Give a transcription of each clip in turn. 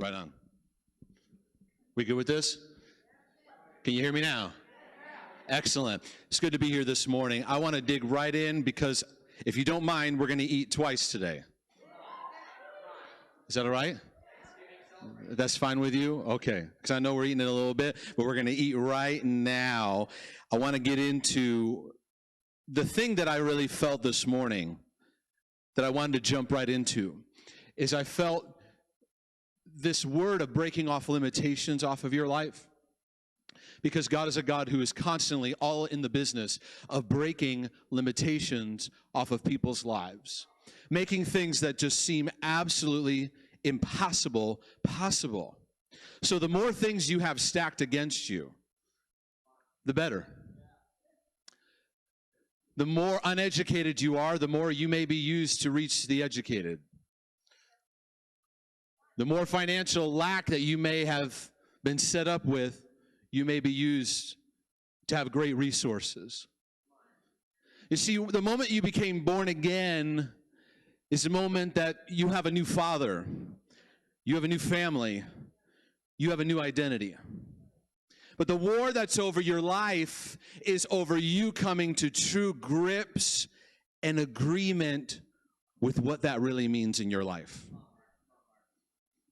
Right on. We good with this? Can you hear me now? Excellent. It's good to be here this morning. I want to dig right in because if you don't mind, we're going to eat twice today. Is that all right? That's fine with you? Okay. Because I know we're eating in a little bit, but we're going to eat right now. I want to get into the thing that I really felt this morning that I wanted to jump right into is I felt this word of breaking off limitations off of your life. Because God is a God who is constantly all in the business of breaking limitations off of people's lives. Making things that just seem absolutely impossible, possible. So the more things you have stacked against you, the better. The more uneducated you are, the more you may be used to reach the educated. The more financial lack that you may have been set up with, you may be used to have great resources. You see, the moment you became born again is the moment that you have a new father, you have a new family, you have a new identity. But the war that's over your life is over you coming to true grips and agreement with what that really means in your life.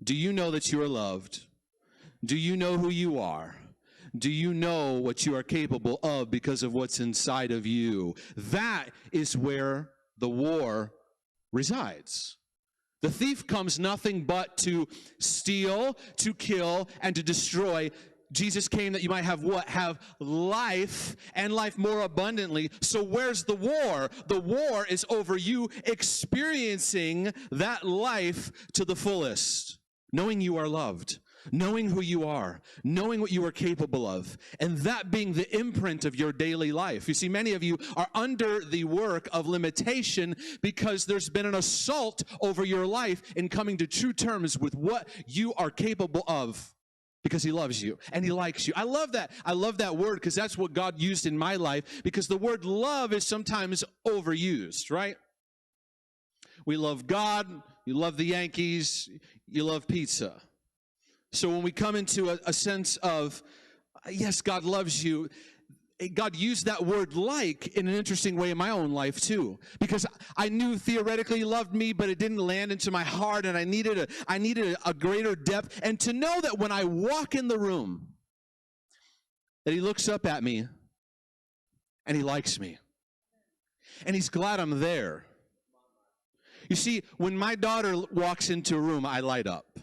Do you know that you are loved? Do you know who you are? Do you know what you are capable of because of what's inside of you? That is where the war resides. The thief comes nothing but to steal, to kill, and to destroy. Jesus came that you might have what? Have life, and life more abundantly. So where's the war? The war is over you experiencing that life to the fullest, knowing you are loved, knowing who you are, knowing what you are capable of, and that being the imprint of your daily life. You see, many of you are under the work of limitation because there's been an assault over your life in coming to true terms with what you are capable of. Because he loves you and he likes you. I love that. I love that word because that's what God used in my life, because the word love is sometimes overused, right? We love God, you love the Yankees, you love pizza. So when we come into a sense of, yes, God loves you, God used that word like in an interesting way in my own life too. Because I knew theoretically he loved me, but it didn't land into my heart, and I needed a greater depth. And to know that when I walk in the room, that he looks up at me and he likes me. And he's glad I'm there. You see, when my daughter walks into a room, I light up.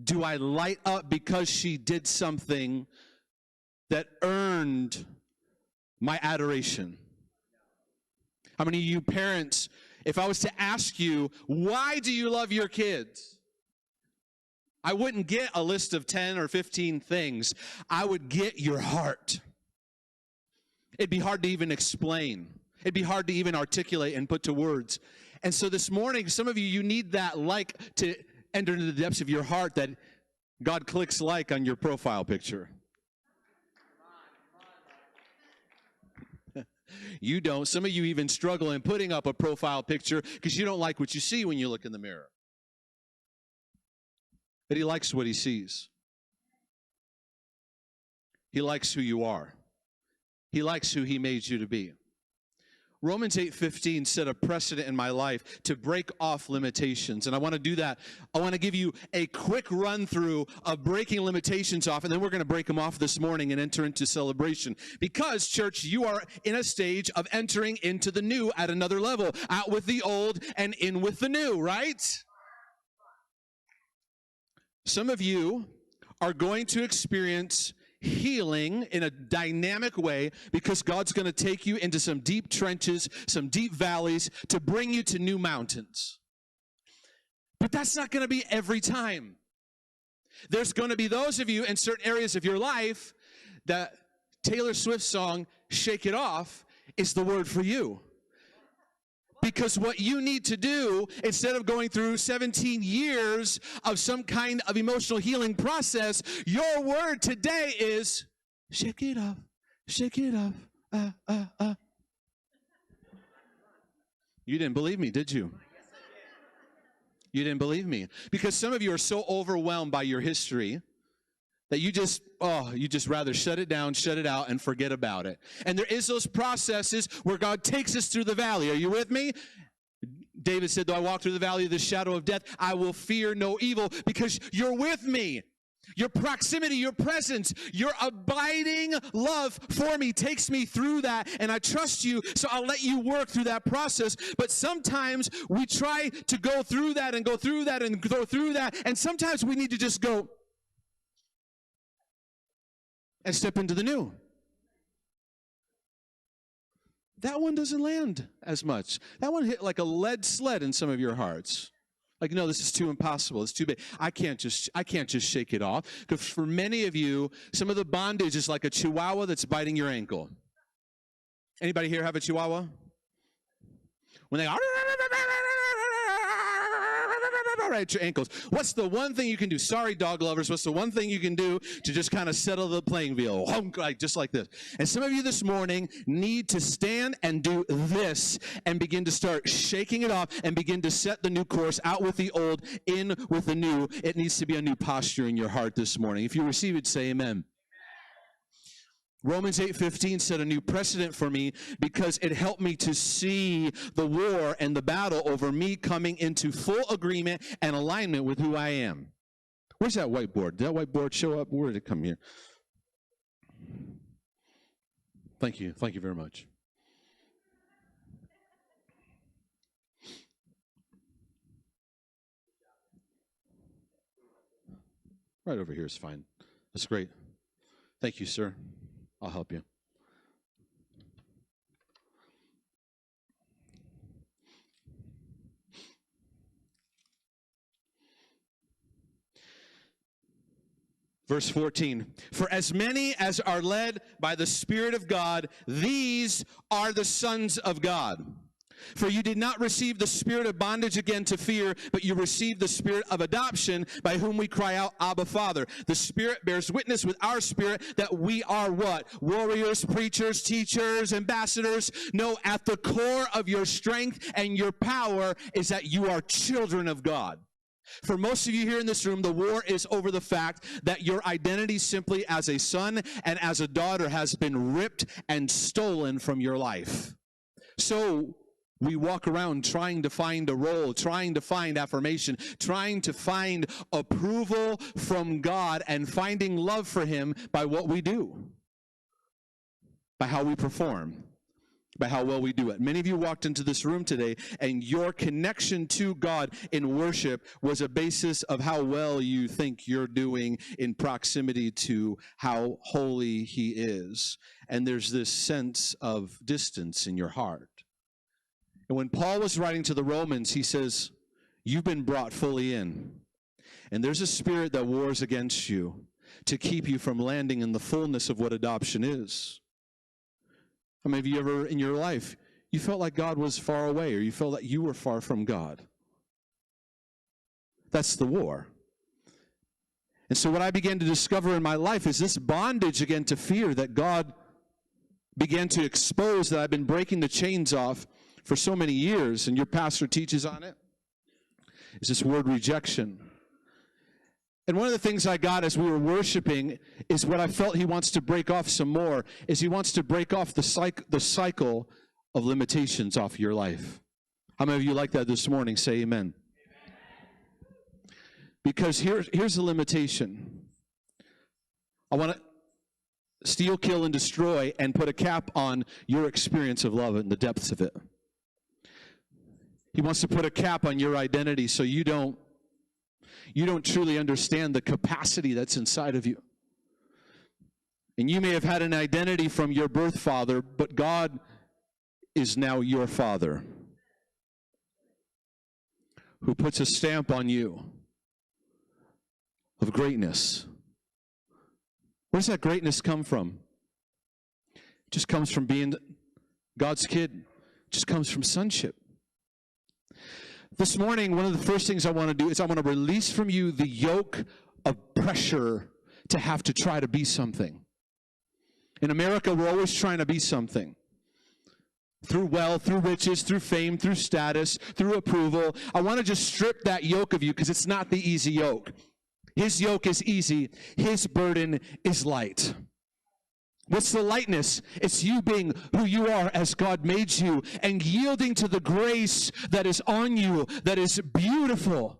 Do I light up because she did something that earned my adoration? How many of you parents, if I was to ask you, why do you love your kids? I wouldn't get a list of 10 or 15 things. I would get your heart. It'd be hard to even explain. It'd be hard to even articulate and put to words. And so this morning, some of you, you need that like to enter into the depths of your heart, that God clicks like on your profile picture. You don't. Some of you even struggle in putting up a profile picture because you don't like what you see when you look in the mirror. But he likes what he sees. He likes who you are. He likes who he made you to be. Romans 8:15 set a precedent in my life to break off limitations. And I want to do that. I want to give you a quick run through of breaking limitations off, and then we're going to break them off this morning and enter into celebration. Because, church, you are in a stage of entering into the new at another level. Out with the old and in with the new, right? Some of you are going to experience healing in a dynamic way because God's going to take you into some deep trenches, some deep valleys to bring you to new mountains. But that's not going to be every time. There's going to be those of you in certain areas of your life that Taylor Swift's song, Shake It Off, is the word for you. Because what you need to do, instead of going through 17 years of some kind of emotional healing process, your word today is, shake it off, shake it off, You didn't believe me, did you? You didn't believe me. Because some of you are so overwhelmed by your history that you just rather shut it down, shut it out, and forget about it. And there is those processes where God takes us through the valley. Are you with me? David said, though I walk through the valley of the shadow of death, I will fear no evil because you're with me. Your proximity, your presence, your abiding love for me takes me through that, and I trust you, so I'll let you work through that process. But sometimes we try to go through that and go through that and go through that, and sometimes we need to just go and step into the new. That one doesn't land as much. That one hit like a lead sled in some of your hearts. Like, no, this is too impossible. It's too big. I can't just shake it off. Because for many of you, some of the bondage is like a chihuahua that's biting your ankle. Anybody here have a chihuahua? When they at your ankles. What's the one thing you can do? Sorry, dog lovers. What's the one thing you can do to just kind of settle the playing field? Just like this. And some of you this morning need to stand and do this and begin to start shaking it off and begin to set the new course, out with the old, in with the new. It needs to be a new posture in your heart this morning. If you receive it, say amen. Romans 8:15 set a new precedent for me because it helped me to see the war and the battle over me coming into full agreement and alignment with who I am. Where's that whiteboard? Did that whiteboard show up? Where did it come here? Thank you. Thank you very much. Right over here is fine. That's great. Thank you, sir. I'll help you. Verse 14, for as many as are led by the Spirit of God, these are the sons of God. For you did not receive the spirit of bondage again to fear, but you received the spirit of adoption, by whom we cry out, Abba, Father. The Spirit bears witness with our spirit that we are what? Warriors, preachers, teachers, ambassadors. No, at the core of your strength and your power is that you are children of God. For most of you here in this room, the war is over the fact that your identity simply as a son and as a daughter has been ripped and stolen from your life. So we walk around trying to find a role, trying to find affirmation, trying to find approval from God and finding love for Him by what we do, by how we perform, by how well we do it. Many of you walked into this room today and your connection to God in worship was a basis of how well you think you're doing in proximity to how holy He is. And there's this sense of distance in your heart. And when Paul was writing to the Romans, he says, you've been brought fully in. And there's a spirit that wars against you to keep you from landing in the fullness of what adoption is. How many of you ever in your life, you felt like God was far away, or you felt like you were far from God? That's the war. And so what I began to discover in my life is this bondage again to fear that God began to expose, that I've been breaking the chains off for so many years, and your pastor teaches on it, is this word rejection. And one of the things I got as we were worshiping is what I felt He wants to break off some more, is He wants to break off the cycle of limitations off your life. How many of you like that this morning? Say amen. Because here's the limitation. I want to steal, kill, and destroy and put a cap on your experience of love and the depths of it. He wants to put a cap on your identity so you don't truly understand the capacity that's inside of you. And you may have had an identity from your birth father, but God is now your Father, who puts a stamp on you of greatness. Where does that greatness come from? It just comes from being God's kid. It just comes from sonship. This morning, one of the first things I want to do is I want to release from you the yoke of pressure to have to try to be something. In America, we're always trying to be something. through wealth, through riches, through fame, through status, through approval. I want to just strip that yoke of you because it's not the easy yoke. His yoke is easy. His burden is light. What's the lightness? It's you being who you are as God made you and yielding to the grace that is on you, that is beautiful.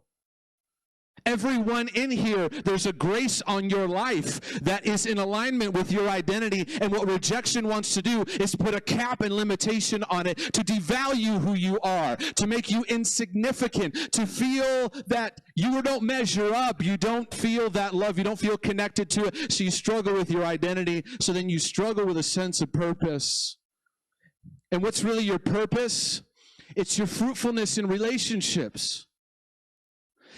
Everyone in here, there's a grace on your life that is in alignment with your identity, and what rejection wants to do is put a cap and limitation on it to devalue who you are, to make you insignificant, to feel that you don't measure up, you don't feel that love, you don't feel connected to it, so you struggle with your identity, so then you struggle with a sense of purpose. And what's really your purpose? It's your fruitfulness in relationships.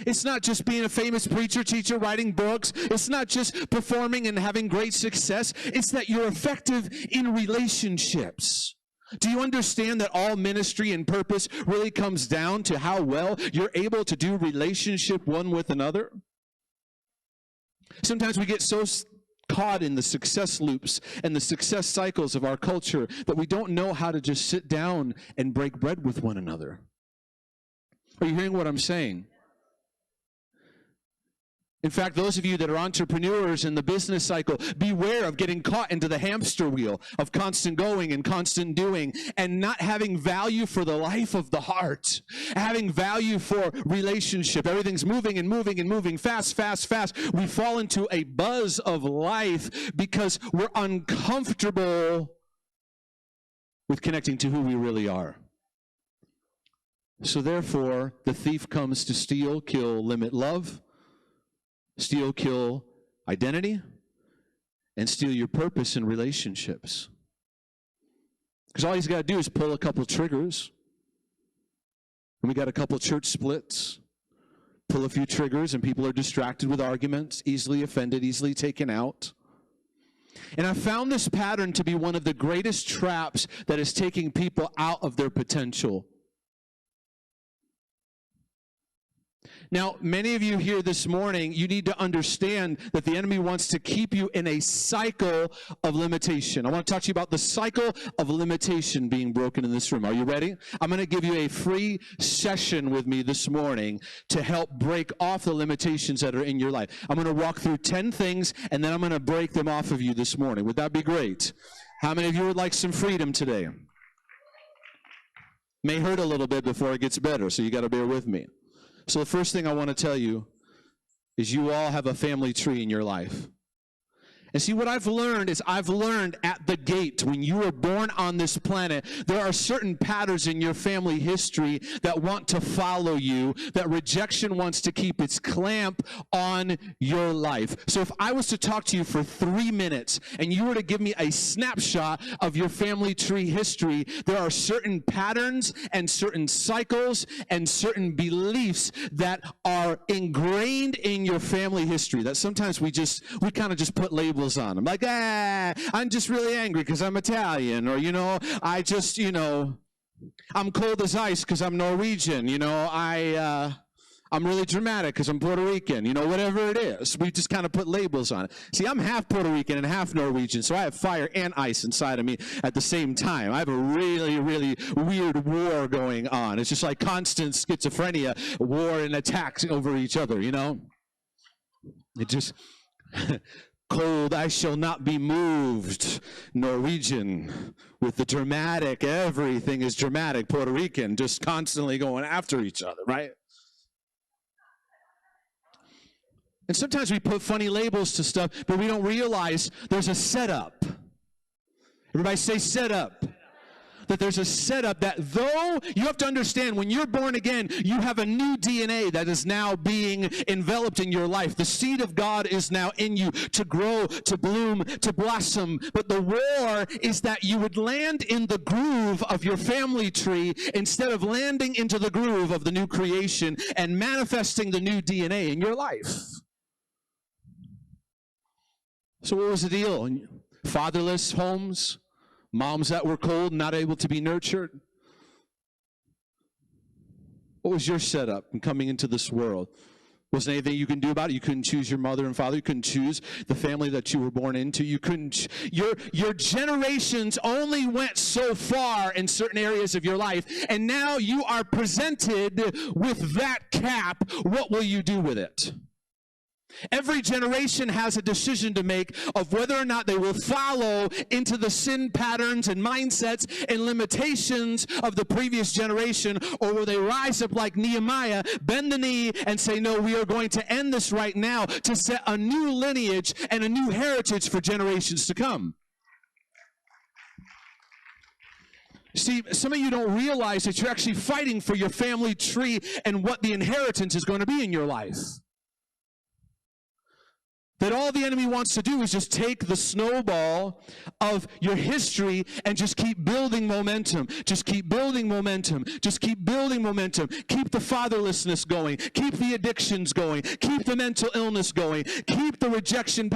It's not just being a famous preacher, teacher, writing books. It's not just performing and having great success. It's that you're effective in relationships. Do you understand that all ministry and purpose really comes down to how well you're able to do relationship one with another? Sometimes we get so caught in the success loops and the success cycles of our culture that we don't know how to just sit down and break bread with one another. Are you hearing what I'm saying? In fact, those of you that are entrepreneurs in the business cycle, beware of getting caught into the hamster wheel of constant going and constant doing and not having value for the life of the heart, having value for relationship. Everything's moving and moving and moving fast, fast, fast. We fall into a buzz of life because we're uncomfortable with connecting to who we really are. So therefore, the thief comes to steal, kill, limit love, steal, kill identity, and steal your purpose in relationships. Because all he's got to do is pull a couple triggers. And we got a couple church splits. Pull a few triggers, and people are distracted with arguments, easily offended, easily taken out. And I found this pattern to be one of the greatest traps that is taking people out of their potential. Now, many of you here this morning, you need to understand that the enemy wants to keep you in a cycle of limitation. I want to talk to you about the cycle of limitation being broken in this room. Are you ready? I'm going to give you a free session with me this morning to help break off the limitations that are in your life. I'm going to walk through 10 things, and then I'm going to break them off of you this morning. Would that be great? How many of you would like some freedom today? May hurt a little bit before it gets better, so you got to bear with me. So the first thing I want to tell you is you all have a family tree in your life. And see, what I've learned is at the gate, when you were born on this planet, there are certain patterns in your family history that want to follow you, that rejection wants to keep its clamp on your life. So if I was to talk to you for 3 minutes and you were to give me a snapshot of your family tree history, there are certain patterns and certain cycles and certain beliefs that are ingrained in your family history that sometimes we kind of just put labels on. I'm like, I'm just really angry because I'm Italian, or, I'm cold as ice because I'm Norwegian, I'm really dramatic because I'm Puerto Rican, whatever it is. We just kind of put labels on it. See, I'm half Puerto Rican and half Norwegian, so I have fire and ice inside of me at the same time. I have a really, really weird war going on. It's just like constant schizophrenia, war and attacks over each other, It just... Cold, I shall not be moved. Norwegian, with the dramatic, everything is dramatic. Puerto Rican, just constantly going after each other, right? And sometimes we put funny labels to stuff, but we don't realize there's a setup. Everybody say setup. That there's a setup that though you have to understand when you're born again, you have a new DNA that is now being enveloped in your life. The seed of God is now in you to grow, to bloom, to blossom. But the war is that you would land in the groove of your family tree instead of landing into the groove of the new creation and manifesting the new DNA in your life. So what was the deal? Fatherless homes? Moms that were cold, not able to be nurtured? What was your setup in coming into this world? Wasn't anything you can do about it. You couldn't choose your mother and father. You couldn't choose the family that you were born into. You couldn't. Your generations only went so far in certain areas of your life, and now you are presented with that cap. What will you do with it? Every generation has a decision to make of whether or not they will follow into the sin patterns and mindsets and limitations of the previous generation, or will they rise up like Nehemiah, bend the knee, and say, no, we are going to end this right now to set a new lineage and a new heritage for generations to come. See, some of you don't realize that you're actually fighting for your family tree and what the inheritance is going to be in your life. That all the enemy wants to do is just take the snowball of your history and just keep building momentum. Just keep building momentum. Just keep building momentum. Keep the fatherlessness going. Keep the addictions going. Keep the mental illness going. Keep the rejection.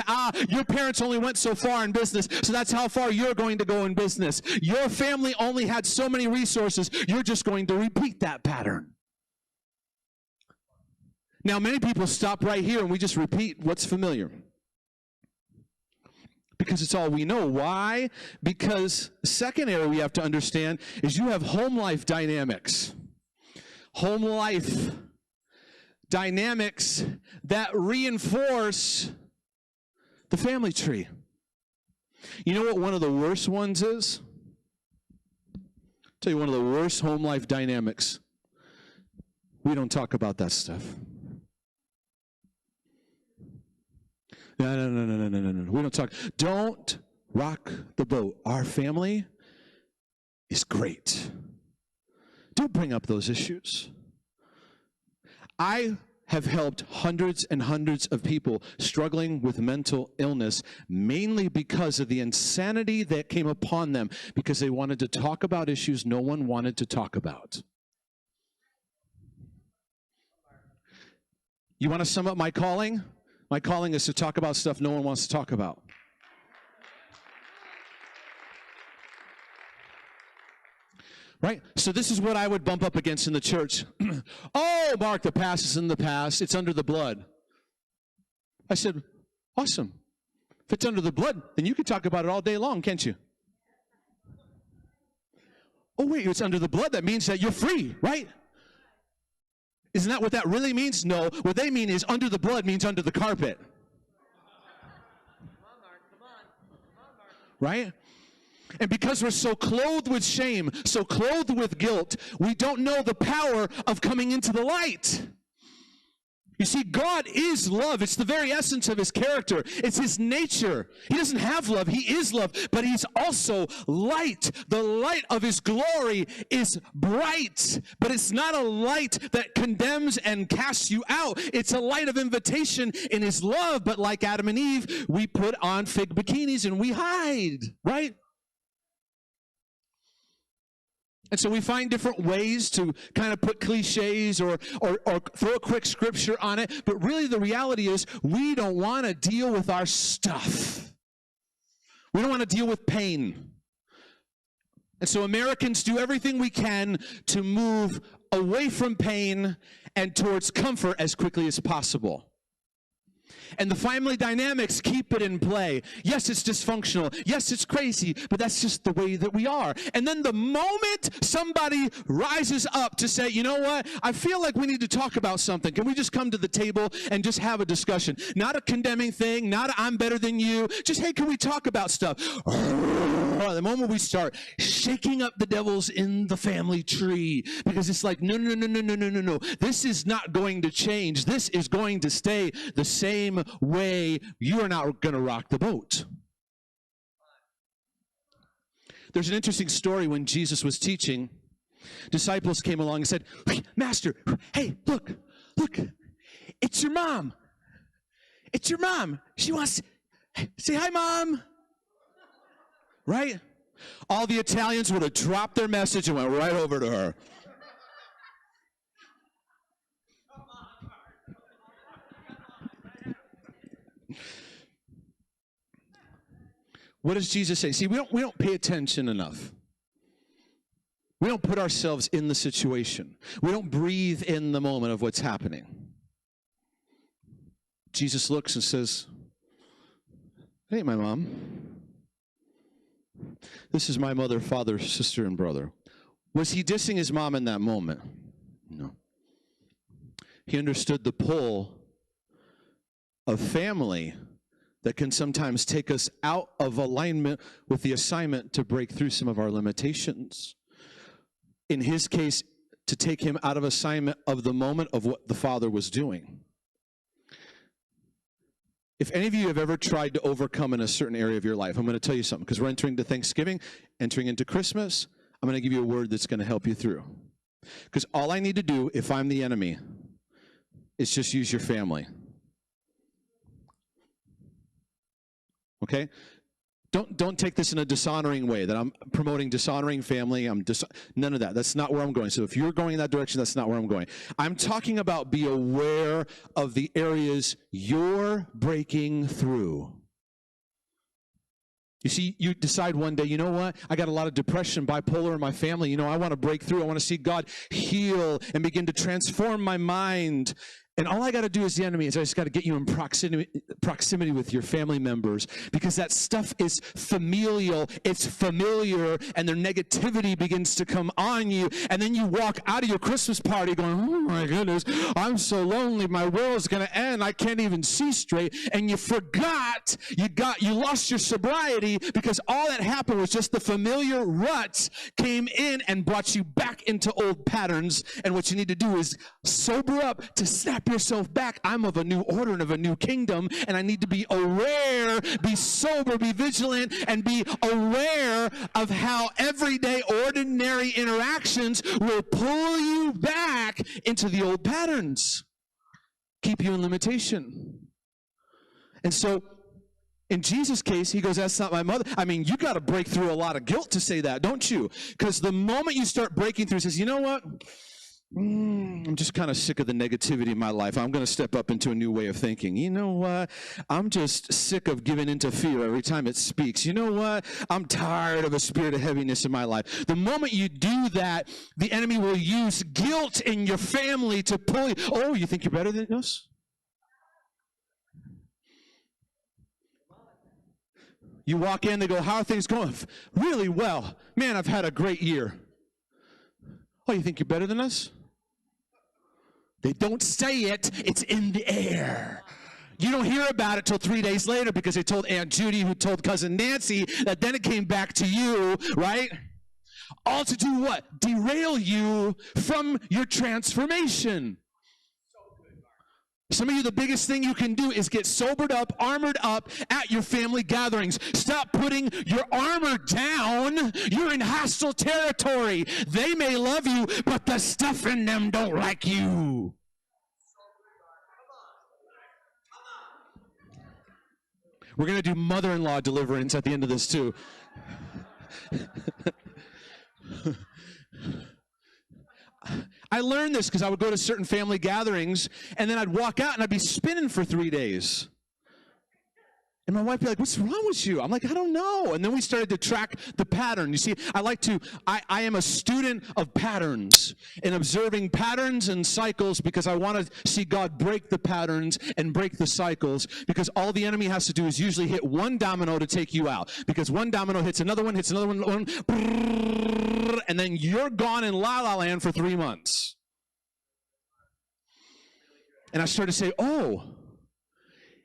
Your parents only went so far in business, so that's how far you're going to go in business. Your family only had so many resources. You're just going to repeat that pattern. Now, many people stop right here and we just repeat what's familiar. Because it's all we know. Why? Because the second area we have to understand is you have home life dynamics. Home life dynamics that reinforce the family tree. You know what one of the worst ones is? I'll tell you one of the worst home life dynamics. We don't talk about that stuff. No. We don't talk. Don't rock the boat. Our family is great. Don't bring up those issues. I have helped hundreds and hundreds of people struggling with mental illness, mainly because of the insanity that came upon them, because they wanted to talk about issues no one wanted to talk about. You want to sum up my calling? My calling is to talk about stuff no one wants to talk about. Right? So this is what I would bump up against in the church. Oh, Mark, the past is in the past. It's under the blood. I said, awesome. If it's under the blood, then you can talk about it all day long, can't you? Oh, wait, it's under the blood. That means that you're free, right? Isn't that what that really means? No. What they mean is under the blood means under the carpet. Right? And because we're so clothed with shame, so clothed with guilt, we don't know the power of coming into the light. You see, God is love. It's the very essence of his character. It's his nature. He doesn't have love. He is love, but he's also light. The light of his glory is bright, but it's not a light that condemns and casts you out. It's a light of invitation in his love, but like Adam and Eve, we put on fig bikinis and we hide, right? And so we find different ways to kind of put cliches or throw a quick scripture on it. But really the reality is we don't want to deal with our stuff. We don't want to deal with pain. And so Americans do everything we can to move away from pain and towards comfort as quickly as possible. And the family dynamics keep it in play. Yes, it's dysfunctional. Yes, it's crazy, but that's just the way that we are. And then the moment somebody rises up to say, you know what, I feel like we need to talk about something. Can we just come to the table and just have a discussion? Not a condemning thing, not a I'm better than you. Just, hey, can we talk about stuff? The moment we start shaking up the devils in the family tree, because it's like, no. This is not going to change. This is going to stay the same way. You are not going to rock the boat. There's an interesting story when Jesus was teaching. Disciples came along and said, hey, Master, hey, look, it's your mom. It's your mom. She wants to say hi, Mom. Right? All the Italians would have dropped their message and went right over to her. What does Jesus say? See, we don't pay attention enough. We don't put ourselves in the situation. We don't breathe in the moment of what's happening. Jesus looks and says, "Hey, my mom. This is my mother, father, sister, and brother." Was he dissing his mom in that moment? No. He understood the pull of family that can sometimes take us out of alignment with the assignment to break through some of our limitations. In his case, to take him out of assignment of the moment of what the Father was doing. If any of you have ever tried to overcome in a certain area of your life, I'm going to tell you something, because we're entering into Thanksgiving, entering into Christmas. I'm going to give you a word that's going to help you through. Because all I need to do, if I'm the enemy, is just use your family. Okay? Don't take this in a dishonoring way, that I'm promoting dishonoring family. None of that. That's not where I'm going. So if you're going in that direction, that's not where I'm going. I'm talking about be aware of the areas you're breaking through. You see, you decide one day, you know what? I got a lot of depression, bipolar in my family. You know, I want to break through. I want to see God heal and begin to transform my mind. And all I got to do as the enemy is I just got to get you in proximity with your family members, because that stuff is familial, it's familiar, and their negativity begins to come on you. And then you walk out of your Christmas party going, "Oh my goodness, I'm so lonely, my world's going to end, I can't even see straight." And you forgot, you lost your sobriety, because all that happened was just the familiar ruts came in and brought you back into old patterns. And what you need to do is sober up to snap yourself back. I'm of a new order and of a new kingdom, and I need to be aware, be sober, be vigilant, and be aware of how everyday ordinary interactions will pull you back into the old patterns, keep you in limitation. And so in Jesus' case, he goes, "That's not my mother." I mean, you got to break through a lot of guilt to say that, don't you? Because the moment you start breaking through, he says, "You know what? I'm just kind of sick of the negativity in my life. I'm going to step up into a new way of thinking. You know what? I'm just sick of giving into fear every time it speaks. You know what? I'm tired of a spirit of heaviness in my life." The moment you do that, the enemy will use guilt in your family to pull you. "Oh, you think you're better than us?" You walk in, they go, "How are things going?" "Really well. Man, I've had a great year." "Oh, you think you're better than us?" They don't say it, it's in the air. You don't hear about it till 3 days later, because they told Aunt Judy, who told Cousin Nancy, that then it came back to you, right? All to do what? Derail you from your transformation. Some of you, the biggest thing you can do is get sobered up, armored up at your family gatherings. Stop putting your armor down. You're in hostile territory. They may love you, but the stuff in them don't like you. We're going to do mother-in-law deliverance at the end of this too. I learned this because I would go to certain family gatherings, and then I'd walk out and I'd be spinning for 3 days. And my wife would be like, "What's wrong with you?" I'm like, "I don't know." And then we started to track the pattern. You see, I am a student of patterns and observing patterns and cycles, because I want to see God break the patterns and break the cycles, because all the enemy has to do is usually hit one domino to take you out, because one domino hits another one, and then you're gone in la-la land for 3 months. And I started to say, oh,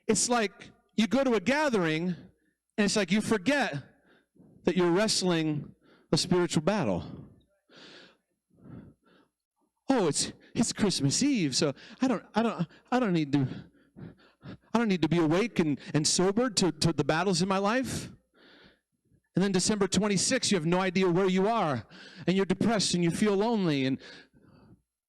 it's like you go to a gathering, and it's like you forget that you're wrestling a spiritual battle. Oh, it's Christmas Eve, so I don't need to be awake and sobered to the battles in my life. And then December 26th, you have no idea where you are, and you're depressed and you feel lonely, and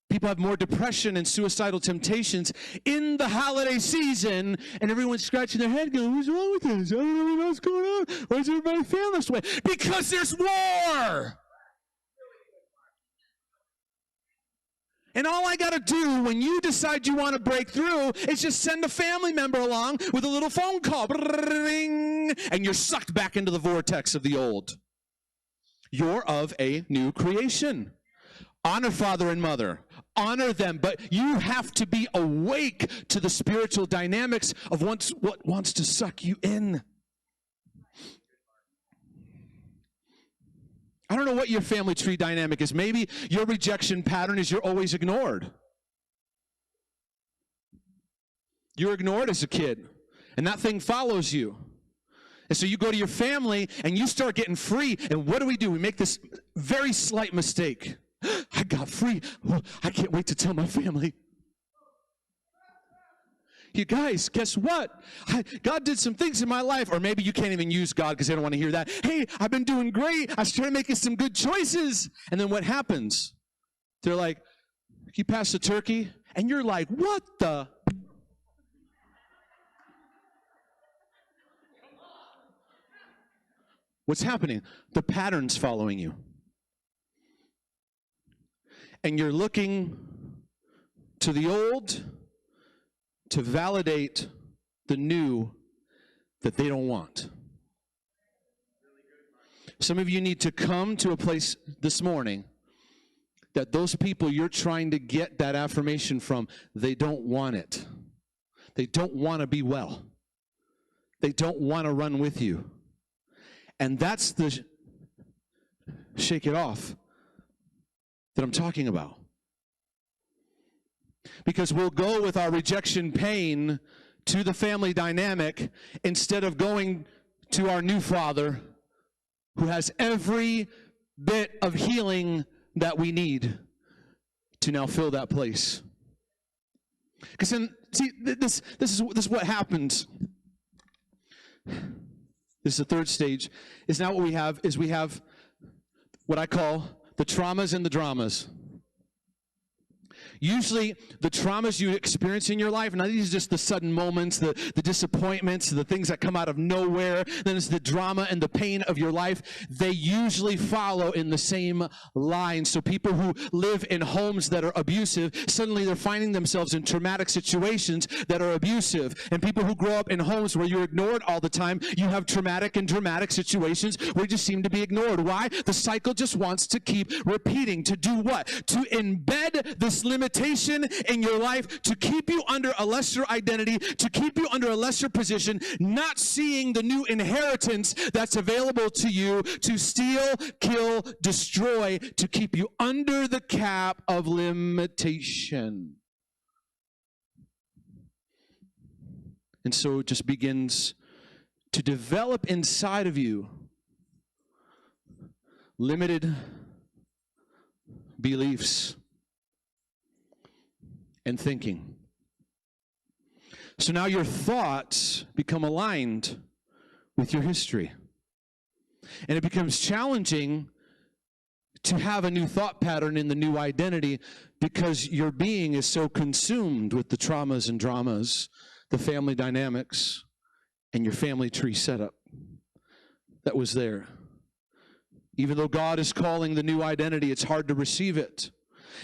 people have more depression and suicidal temptations in the holiday season, and everyone's scratching their head going, "What's wrong with us? I don't really know what's going on. Why is everybody feeling this way?" Because there's war. And all I got to do when you decide you want to break through is just send a family member along with a little phone call. And you're sucked back into the vortex of the old. You're of a new creation. Honor father and mother. honor them, but you have to be awake to the spiritual dynamics of what wants to suck you in. I don't know what your family tree dynamic is. Maybe your rejection pattern is you're always ignored. You're ignored as a kid, and that thing follows you. And so you go to your family, and you start getting free, and what do? We make this very slight mistake. I got free. Oh, I can't wait to tell my family. You guys, guess what? God did some things in my life. Or maybe you can't even use God because they don't want to hear that. Hey, I've been doing great. I started making some good choices. And then what happens? They're like, you pass the turkey, and you're like, what the? What's happening? The pattern's following you. And you're looking to the old to validate the new that they don't want. Some of you need to come to a place this morning that those people you're trying to get that affirmation from, they don't want it. They don't want to be well. They don't want to run with you. And that's the shake it off that I'm talking about. Because we'll go with our rejection pain to the family dynamic instead of going to our new Father who has every bit of healing that we need to now fill that place. Because then, see, this is what happens. This is the third stage. Is now what we have is we have what I call the traumas and the dramas. Usually, the traumas you experience in your life, now these are just the sudden moments, the disappointments, the things that come out of nowhere. Then it's the drama and the pain of your life. They usually follow in the same line. So people who live in homes that are abusive, suddenly they're finding themselves in traumatic situations that are abusive. And people who grow up in homes where you're ignored all the time, you have traumatic and dramatic situations where you just seem to be ignored. Why? The cycle just wants to keep repeating. To do what? To embed this limitation in your life, to keep you under a lesser identity, to keep you under a lesser position, not seeing the new inheritance that's available to you, to steal, kill, destroy, to keep you under the cap of limitation. And so it just begins to develop inside of you limited beliefs and thinking. So now your thoughts become aligned with your history. And it becomes challenging to have a new thought pattern in the new identity because your being is so consumed with the traumas and dramas, the family dynamics, and your family tree setup that was there. Even though God is calling the new identity, it's hard to receive it.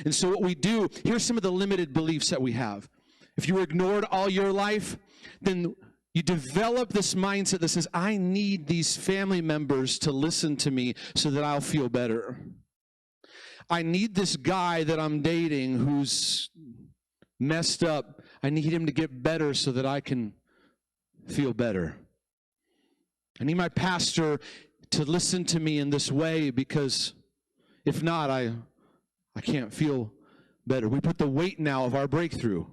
And so what we do, here's some of the limited beliefs that we have. If you were ignored all your life, then you develop this mindset that says, I need these family members to listen to me so that I'll feel better. I need this guy that I'm dating who's messed up. I need him to get better so that I can feel better. I need my pastor to listen to me in this way because if not, I can't feel better. We put the weight now of our breakthrough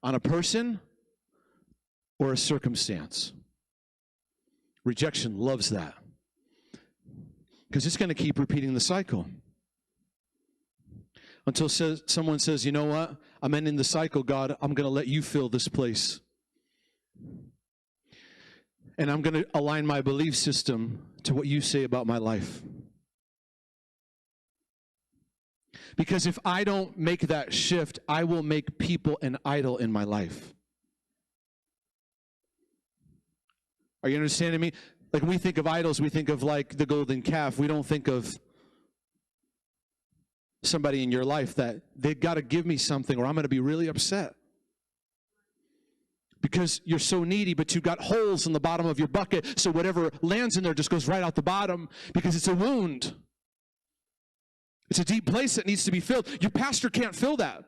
on a person or a circumstance. Rejection loves that because it's going to keep repeating the cycle until someone says, you know what? I'm ending the cycle, God. I'm going to let you fill this place. And I'm going to align my belief system to what you say about my life. Because if I don't make that shift, I will make people an idol in my life. Are you understanding me? Like when we think of idols, we think of like the golden calf. We don't think of somebody in your life that they've got to give me something or I'm going to be really upset. Because you're so needy, but you've got holes in the bottom of your bucket, so whatever lands in there just goes right out the bottom because it's a wound. It's a deep place that needs to be filled. Your pastor can't fill that.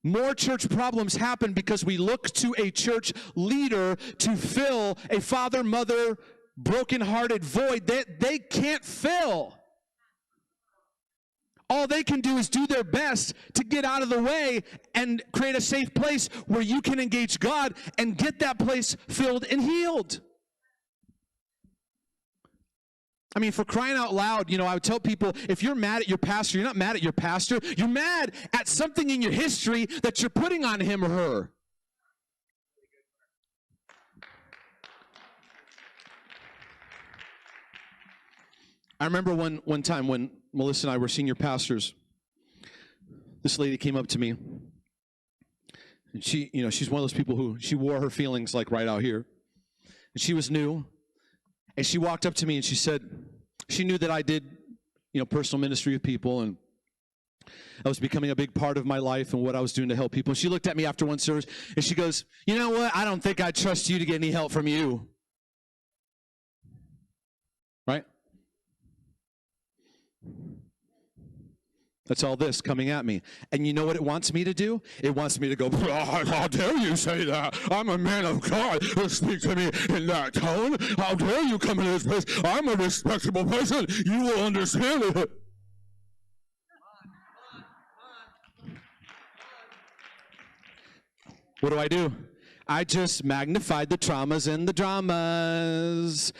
More church problems happen because we look to a church leader to fill a father, mother, brokenhearted void that they can't fill. All they can do is do their best to get out of the way and create a safe place where you can engage God and get that place filled and healed. I mean, for crying out loud, I would tell people, if you're mad at your pastor, you're not mad at your pastor. You're mad at something in your history that you're putting on him or her. I remember one time when Melissa and I were senior pastors, this lady came up to me. And she's one of those people who, she wore her feelings like right out here. And she was new. And she walked up to me and she said, she knew that I did, personal ministry with people, and I was becoming a big part of my life and what I was doing to help people. And she looked at me after one service and she goes, "You know what? I don't think I'd trust you to get any help from you." Right? That's all this coming at me. And you know what it wants me to do? It wants me to go, "How dare you say that? I'm a man of God. Speak to me in that tone. How dare you come into this place? I'm a respectable person. You will understand it." What do? I just magnified the traumas and the dramas.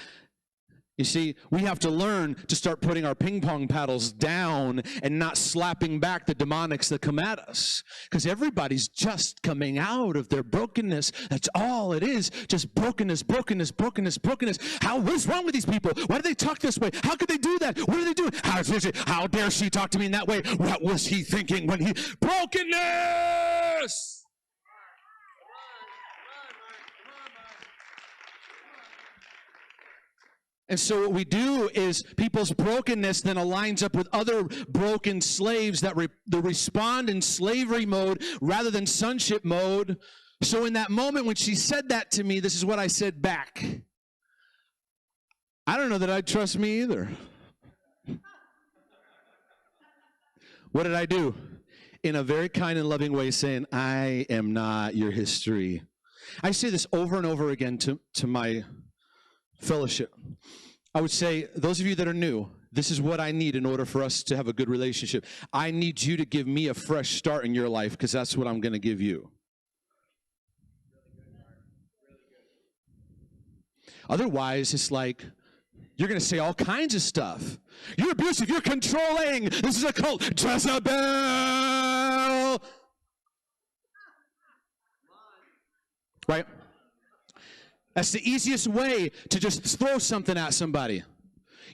You see, we have to learn to start putting our ping pong paddles down and not slapping back the demonics that come at us. Because everybody's just coming out of their brokenness. That's all it is. Just brokenness, brokenness, brokenness, brokenness. What is wrong with these people? Why do they talk this way? How could they do that? What are they doing? How dare she talk to me in that way? What was he thinking when he... Brokenness! And so what we do is people's brokenness then aligns up with other broken slaves that respond in slavery mode rather than sonship mode. So in that moment when she said that to me, this is what I said back. I don't know that I'd trust me either. What did I do? In a very kind and loving way, saying, "I am not your history." I say this over and over again to my fellowship. I would say, those of you that are new, this is what I need in order for us to have a good relationship. I need you to give me a fresh start in your life, because that's what I'm going to give you. Otherwise, it's like, you're going to say all kinds of stuff. You're abusive, you're controlling, this is a cult, Jezebel! Right? That's the easiest way to just throw something at somebody.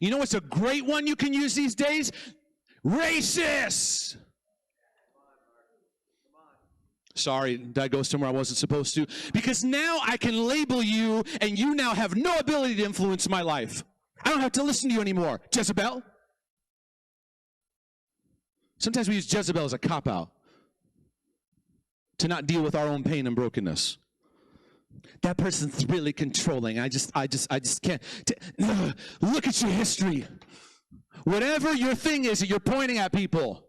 You know what's a great one you can use these days? Racist! Sorry, did I go somewhere I wasn't supposed to? Because now I can label you, and you now have no ability to influence my life. I don't have to listen to you anymore. Jezebel? Sometimes we use Jezebel as a cop-out to not deal with our own pain and brokenness. That person's really controlling. I just can't. Look at your history. Whatever your thing is that you're pointing at people,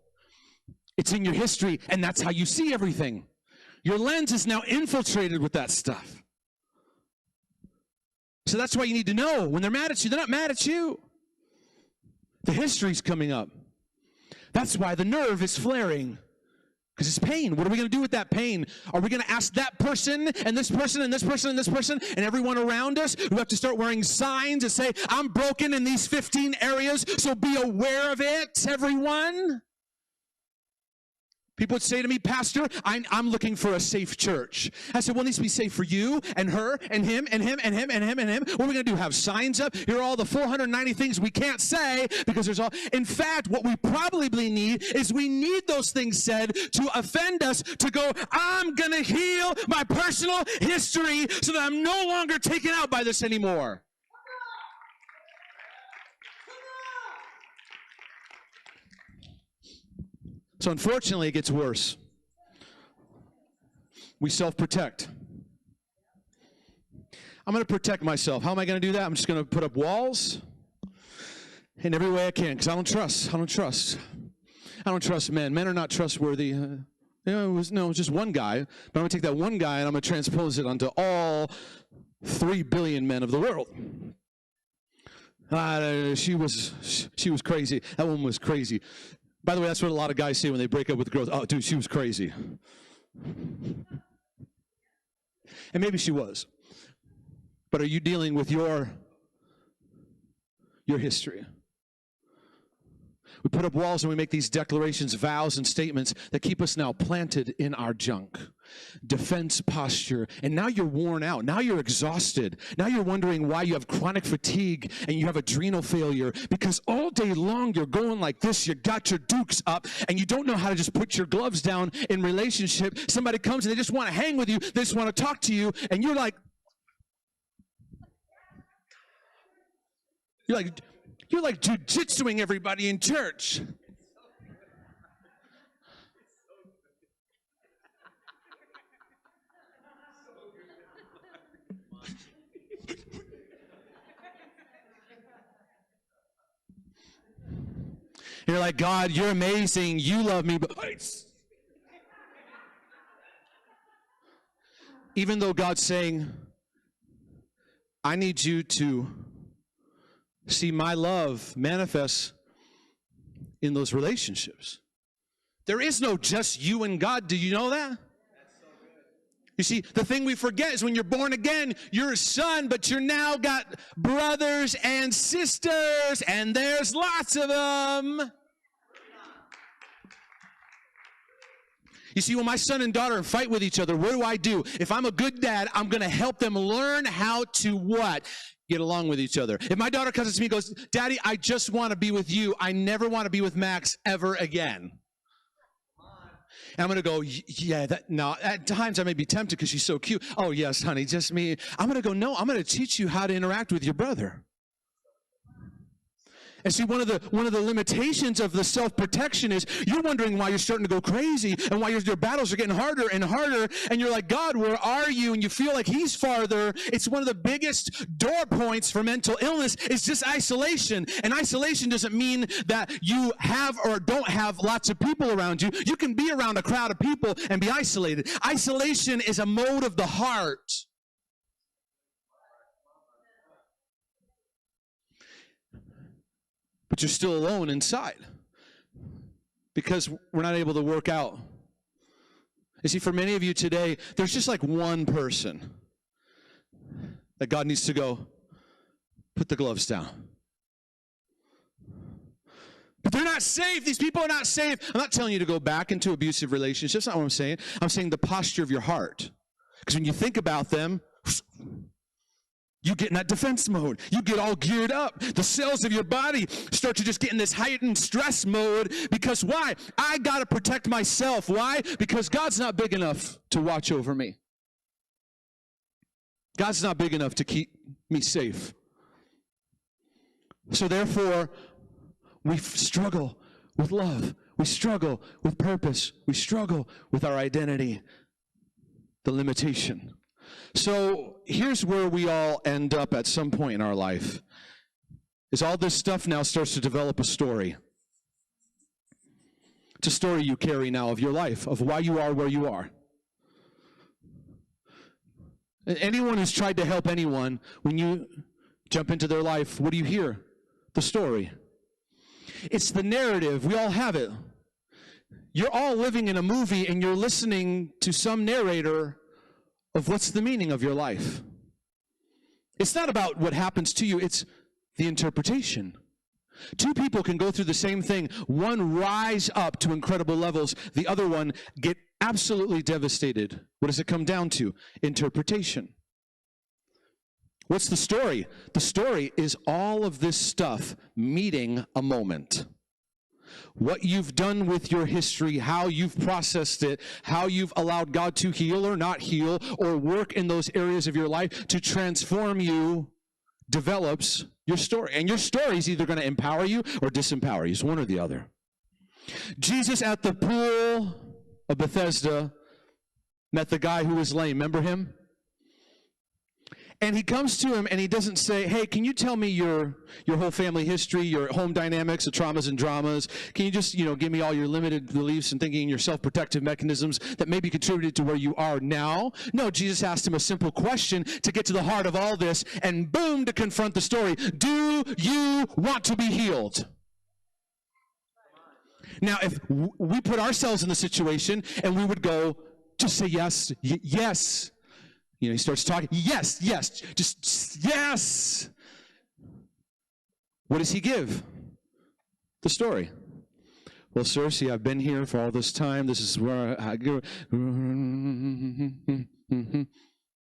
it's in your history, and that's how you see everything. Your lens is now infiltrated with that stuff. So that's why you need to know when they're mad at you, they're not mad at you. The history's coming up. That's why the nerve is flaring. Because it's pain. What are we going to do with that pain? Are we going to ask that person and this person and this person and this person and everyone around us? We have to start wearing signs that say, "I'm broken in these 15 areas, so be aware of it, everyone." People would say to me, "Pastor, I'm looking for a safe church." I said, "Well, it needs to be safe for you and her and him and him and him and him and him." What are we going to do? Have signs up? Here are all the 490 things we can't say because there's all. In fact, what we probably need is we need those things said to offend us to go, "I'm going to heal my personal history so that I'm no longer taken out by this anymore." So unfortunately, it gets worse. We self-protect. I'm going to protect myself. How am I going to do that? I'm just going to put up walls in every way I can, because I don't trust men. Men are not trustworthy. It was just one guy, but I'm going to take that one guy and I'm going to transpose it onto all 3 billion men of the world. She was crazy. That woman was crazy. By the way, that's what a lot of guys say when they break up with girls. Oh, dude, she was crazy. And maybe she was. But are you dealing with your history? We put up walls and we make these declarations, vows, and statements that keep us now planted in our junk. Defense posture. And now you're worn out. Now you're exhausted. Now you're wondering why you have chronic fatigue and you have adrenal failure, because all day long you're going like this. You got your dukes up and you don't know how to just put your gloves down in relationship. Somebody comes and they just want to hang with you. They just want to talk to you. And you're like DeJesusing everybody in church. You're like, God, you're amazing. You love me, but even though God's saying, I need you to see my love manifest in those relationships. There is no just you and God. Do you know that? You see, the thing we forget is when you're born again, you're a son, but you're now got brothers and sisters, and there's lots of them. You see, when my son and daughter fight with each other, what do? If I'm a good dad, I'm going to help them learn how to what? Get along with each other. If my daughter comes to me and goes, Daddy, I just want to be with you. I never want to be with Max ever again. And I'm going to go, yeah, no, at times I may be tempted because she's so cute. Oh, yes, honey, just me. I'm going to go, no, I'm going to teach you how to interact with your brother. And see, one of the limitations of the self-protection is you're wondering why you're starting to go crazy and why your battles are getting harder and harder. And you're like, God, where are you? And you feel like he's farther. It's one of the biggest door points for mental illness is just isolation. And isolation doesn't mean that you have or don't have lots of people around you. You can be around a crowd of people and be isolated. Isolation is a mode of the heart. But you're still alone inside because we're not able to work out. You see, for many of you today, there's just like one person that God needs to go, put the gloves down. But they're not saved. These people are not saved. I'm not telling you to go back into abusive relationships. That's not what I'm saying. I'm saying the posture of your heart. Because when you think about them, you get in that defense mode. You get all geared up. The cells of your body start to just get in this heightened stress mode. Because why? I got to protect myself. Why? Because God's not big enough to watch over me. God's not big enough to keep me safe. So therefore, we struggle with love. We struggle with purpose. We struggle with our identity, the limitation. So here's where we all end up at some point in our life, is all this stuff now starts to develop a story. It's a story you carry now of your life, of why you are where you are. And anyone who's tried to help anyone, when you jump into their life, what do you hear? The story. It's the narrative. We all have it. You're all living in a movie and you're listening to some narrator of what's the meaning of your life. It's not about what happens to you, it's the interpretation. Two people can go through the same thing. One rise up to incredible levels, the other one get absolutely devastated. What does it come down to? Interpretation. What's the story? The story is all of this stuff meeting a moment. What you've done with your history, how you've processed it, how you've allowed God to heal or not heal, or work in those areas of your life to transform you, develops your story. And your story is either going to empower you or disempower you. It's one or the other. Jesus at the pool of Bethesda met the guy who was lame. Remember him? And he comes to him and he doesn't say, hey, can you tell me your whole family history, your home dynamics, the traumas and dramas? Can you just, give me all your limited beliefs and thinking, your self-protective mechanisms that maybe contributed to where you are now? No, Jesus asked him a simple question to get to the heart of all this, and boom, to confront the story. Do you want to be healed? Now, if we put ourselves in the situation and we would go, just say yes, yes. He starts talking, yes, just yes. What does he give? The story. Well, sir, see, I've been here for all this time. This is where I go.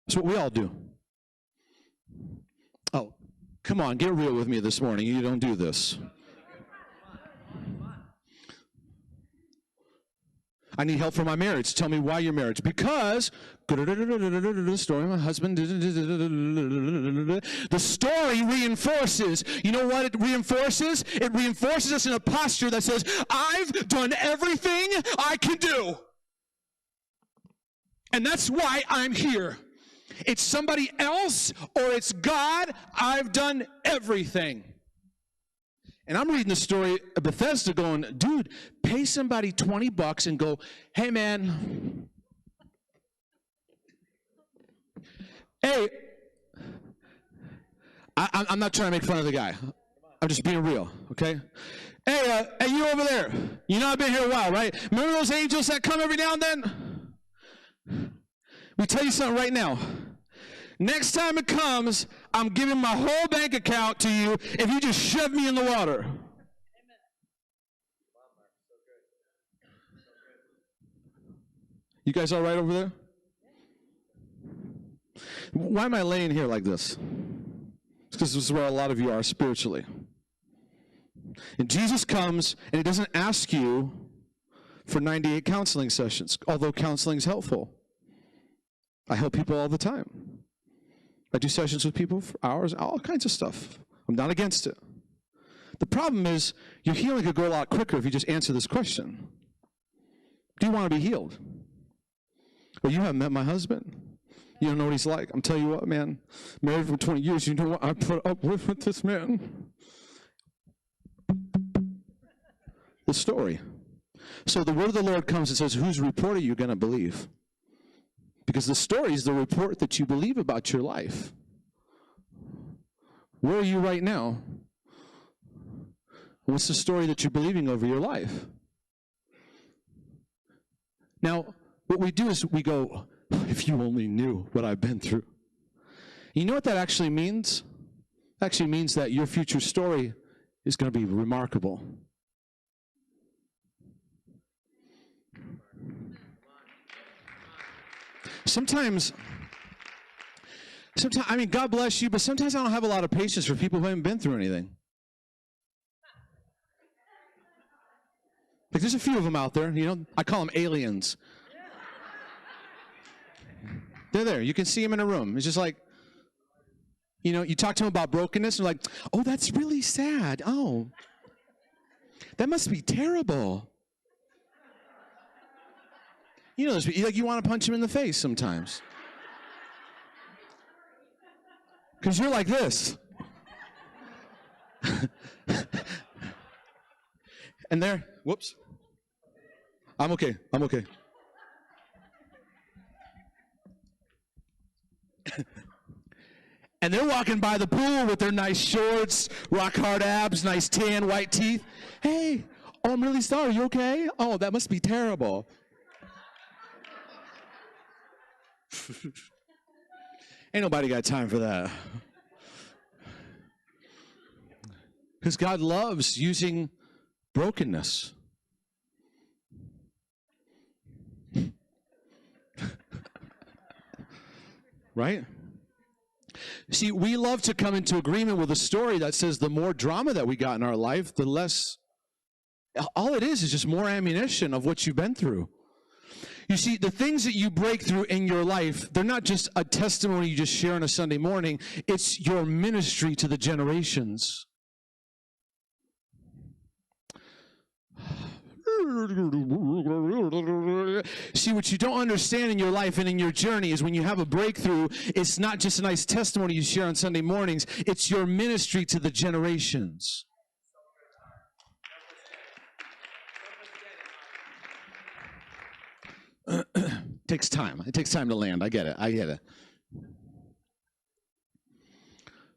That's what we all do. Oh, come on, get real with me this morning. You don't do this. I need help for my marriage. Tell me why your marriage. Because, story, my husband, the story reinforces. You know what it reinforces? It reinforces us in a posture that says, I've done everything I can do. And that's why I'm here. It's somebody else or it's God. I've done everything. And I'm reading the story of Bethesda going, dude, pay somebody $20 and go, hey, man, hey, I'm not trying to make fun of the guy. I'm just being real, okay? Hey, you over there, I've been here a while, right? Remember those angels that come every now and then? Let me tell you something right now. Next time it comes, I'm giving my whole bank account to you if you just shove me in the water. Amen. You guys all right over there? Why am I laying here like this? It's because this is where a lot of you are spiritually. And Jesus comes, and he doesn't ask you for 98 counseling sessions, although counseling is helpful. I help people all the time. I do sessions with people for hours, all kinds of stuff. I'm not against it. The problem is your healing could go a lot quicker if you just answer this question. Do you want to be healed? Well, you haven't met my husband. You don't know what he's like. I'm telling you what, man. Married for 20 years, you know what I put up with this man? The story. So the word of the Lord comes and says, whose report are you going to believe? Because the story is the report that you believe about your life. Where are you right now? What's the story that you're believing over your life? Now, what we do is we go, if you only knew what I've been through. You know what that actually means? It actually means that your future story is going to be remarkable. Sometimes, I mean, God bless you, but sometimes I don't have a lot of patience for people who haven't been through anything. Like, there's a few of them out there, I call them aliens. They're there. You can see them in a room. It's just like, you talk to them about brokenness, and they're like, oh, that's really sad. Oh, that must be terrible. You want to punch him in the face sometimes. Because you're like this. And there, whoops. I'm okay. And they're walking by the pool with their nice shorts, rock hard abs, nice tan, white teeth. Hey, oh, I'm really sorry. You okay? Oh, that must be terrible. Ain't nobody got time for that. Because God loves using brokenness. Right? See, we love to come into agreement with a story that says the more drama that we got in our life, the less, all it is just more ammunition of what you've been through. You see, the things that you break through in your life, they're not just a testimony you just share on a Sunday morning. It's your ministry to the generations. See, what you don't understand in your life and in your journey is when you have a breakthrough, it's not just a nice testimony you share on Sunday mornings, it's your ministry to the generations. It takes time. It takes time to land. I get it.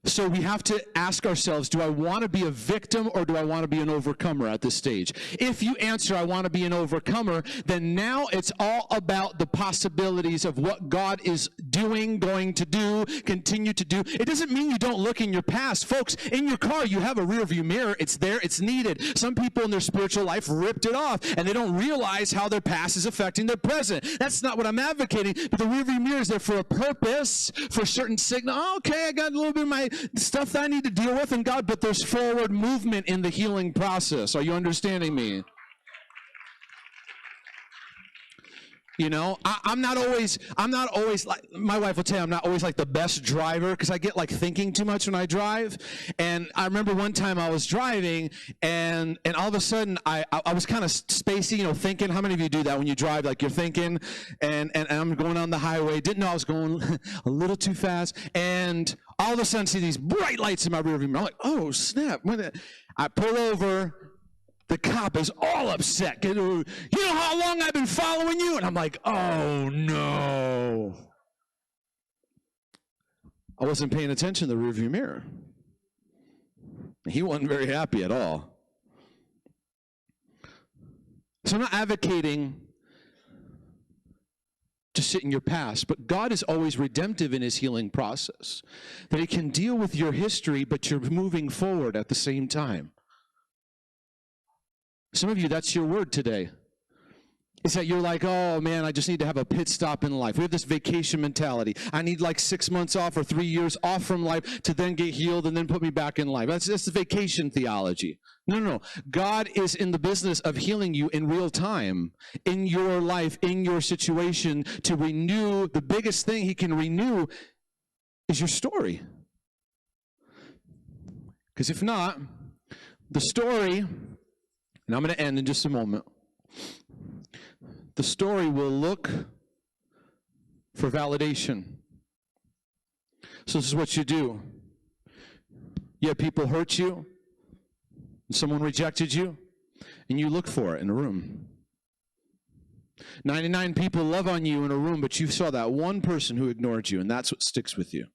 So we have to ask ourselves, do I want to be a victim or do I want to be an overcomer at this stage? If you answer, I want to be an overcomer, then now it's all about the possibilities of what God is doing, going to do, continue to do. It doesn't mean you don't look in your past. Folks, in your car, you have a rearview mirror. It's there. It's needed. Some people in their spiritual life ripped it off, and they don't realize how their past is affecting their present. That's not what I'm advocating, but the rearview mirror is there for a purpose, for a certain signal. Oh, okay, I got a little bit of my stuff that I need to deal with in God, but there's forward movement in the healing process. Are you understanding me? You know, I'm not always like, my wife will tell you I'm not always like the best driver because I get like thinking too much when I drive. And I remember one time I was driving and all of a sudden I was kind of spacey, you know, thinking. How many of you do that when you drive? Like you're thinking and I'm going on the highway, didn't know I was going a little too fast. And all of a sudden I see these bright lights in my rearview mirror. I'm like, oh snap. I pull over. The cop is all upset. You know how long I've been following you? And I'm like, oh, no. I wasn't paying attention to the rearview mirror. He wasn't very happy at all. So I'm not advocating to sit in your past, but God is always redemptive in his healing process. That he can deal with your history, but you're moving forward at the same time. Some of you, that's your word today. Is that you're like, oh man, I just need to have a pit stop in life. We have this vacation mentality. I need like 6 months off or 3 years off from life to then get healed and then put me back in life. That's the vacation theology. No. God is in the business of healing you in real time, in your life, in your situation, to renew. The biggest thing he can renew is your story. Because if not, the story... And I'm going to end in just a moment. The story will look for validation. So this is what you do. You have people hurt you, and someone rejected you, and you look for it in a room. 99 people love on you in a room, but you saw that one person who ignored you, and that's what sticks with you.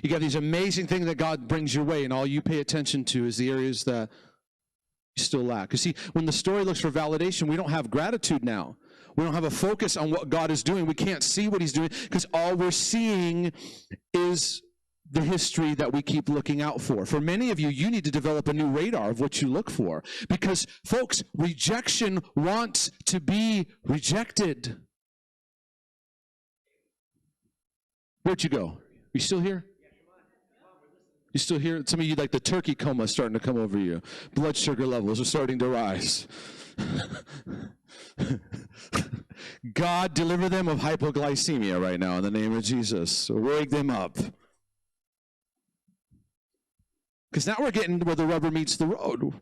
You got these amazing things that God brings your way, and all you pay attention to is the areas that you still lack. You see, when the story looks for validation, we don't have gratitude now. We don't have a focus on what God is doing. We can't see what he's doing because all we're seeing is the history that we keep looking out for. For many of you, you need to develop a new radar of what you look for. Because, folks, rejection wants to be rejected. Where'd you go? You still here? You still here? Some of you, like the turkey coma is starting to come over you. Blood sugar levels are starting to rise. God, deliver them of hypoglycemia right now in the name of Jesus. Wake them up. Because now we're getting where the rubber meets the road.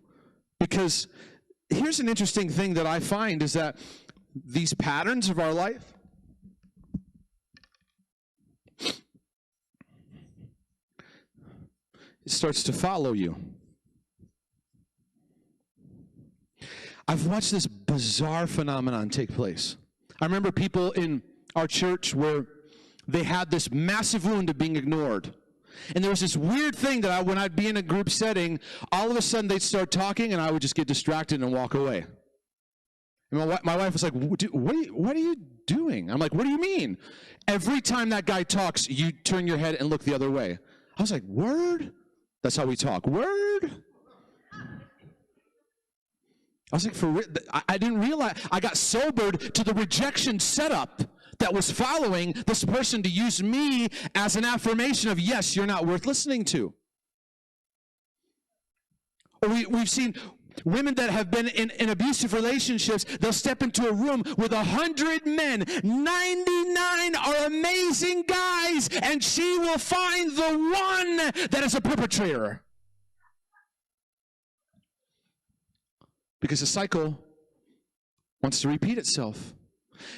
Because here's an interesting thing that I find is that these patterns of our life, it starts to follow you. I've watched this bizarre phenomenon take place. I remember people in our church where they had this massive wound of being ignored. And there was this weird thing that when I'd be in a group setting, all of a sudden they'd start talking and I would just get distracted and walk away. And my wife was like, what are you doing? I'm like, what do you mean? Every time that guy talks, you turn your head and look the other way. I was like, word? That's how we talk. Word? I was like, I didn't realize. I got sobered to the rejection setup that was following this person to use me as an affirmation of, yes, you're not worth listening to. Or we've seen Women that have been in abusive relationships, they'll step into a room with 100 men. 99 are amazing guys, and she will find the one that is a perpetrator. Because the cycle wants to repeat itself.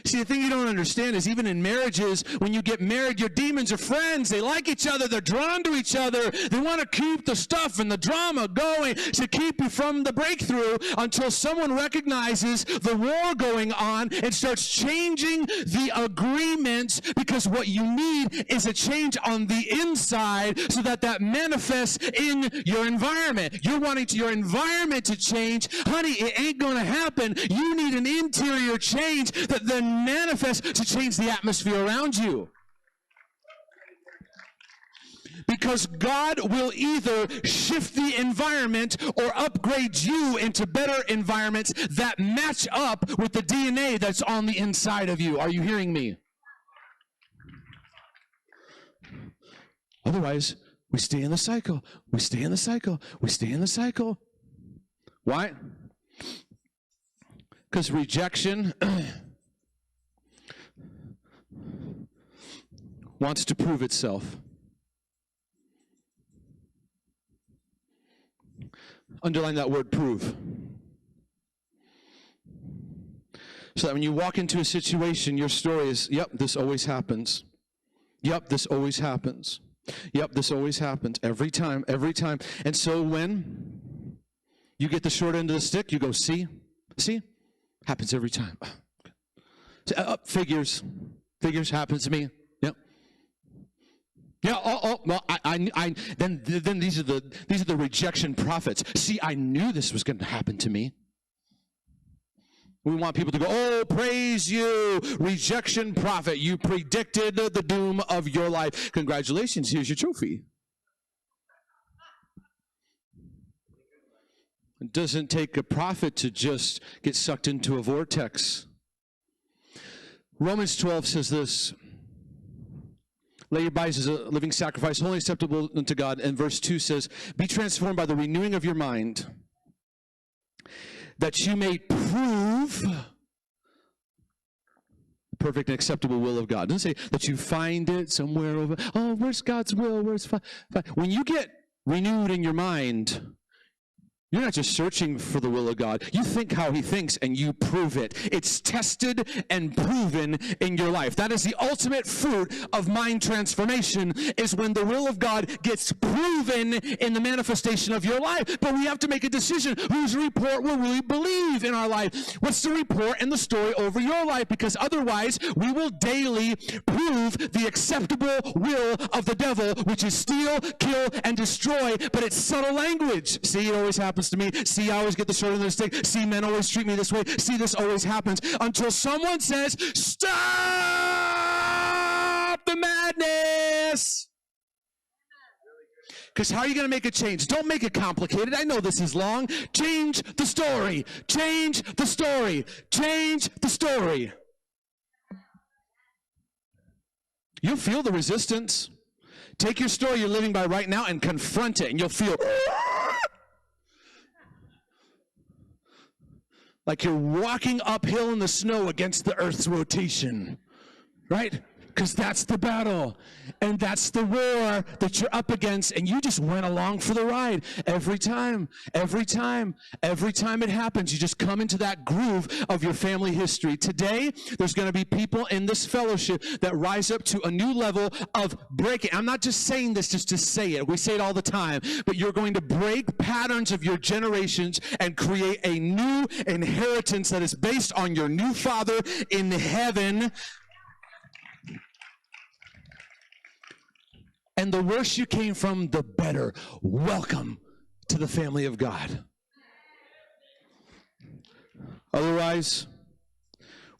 See, the thing you don't understand is even in marriages, when you get married, your demons are friends. They like each other. They're drawn to each other. They want to keep the stuff and the drama going to keep you from the breakthrough until someone recognizes the war going on and starts changing the agreements, because what you need is a change on the inside so that that manifests in your environment. You're wanting your environment to change. Honey, it ain't going to happen. You need an interior change that then manifest to change the atmosphere around you. Because God will either shift the environment or upgrade you into better environments that match up with the DNA that's on the inside of you. Are you hearing me? Otherwise, we stay in the cycle. We stay in the cycle. We stay in the cycle. Why? Because rejection wants to prove itself. Underline that word, prove. So that when you walk into a situation, your story is, yep, this always happens. Yep, this always happens. Yep, this always happens. Every time, every time. And so when you get the short end of the stick, you go, see? Happens every time. Figures happens to me. Yeah. Well, then these are the rejection prophets. See, I knew this was going to happen to me. We want people to go, oh, praise you, rejection prophet. You predicted the doom of your life. Congratulations, here's your trophy. It doesn't take a prophet to just get sucked into a vortex. Romans 12 says this. Lay your bodies as a living sacrifice, holy and acceptable unto God. And verse 2 says, be transformed by the renewing of your mind, that you may prove the perfect and acceptable will of God. It doesn't say that you find it somewhere over, oh, where's God's will? When you get renewed in your mind, you're not just searching for the will of God. You think how he thinks and you prove it. It's tested and proven in your life. That is the ultimate fruit of mind transformation, is when the will of God gets proven in the manifestation of your life. But we have to make a decision. Whose report will we believe in our life? What's the report and the story over your life? Because otherwise, we will daily prove the acceptable will of the devil, which is steal, kill, and destroy. But it's subtle language. See, it always happens to me. See, I always get the short end of the stick. See, men always treat me this way. See, this always happens. Until someone says, stop the madness. Because how are you going to make a change? Don't make it complicated. I know this is long. Change the story. Change the story. Change the story. You'll feel the resistance. Take your story you're living by right now and confront it, and you'll feel like you're walking uphill in the snow against the earth's rotation, right? Because that's the battle, and that's the war that you're up against, and you just went along for the ride every time it happens. You just come into that groove of your family history. Today, there's going to be people in this fellowship that rise up to a new level of breaking. I'm not just saying this just to say it. We say it all the time, but you're going to break patterns of your generations and create a new inheritance that is based on your new Father in heaven. And the worse you came from, the better. Welcome to the family of God. Otherwise,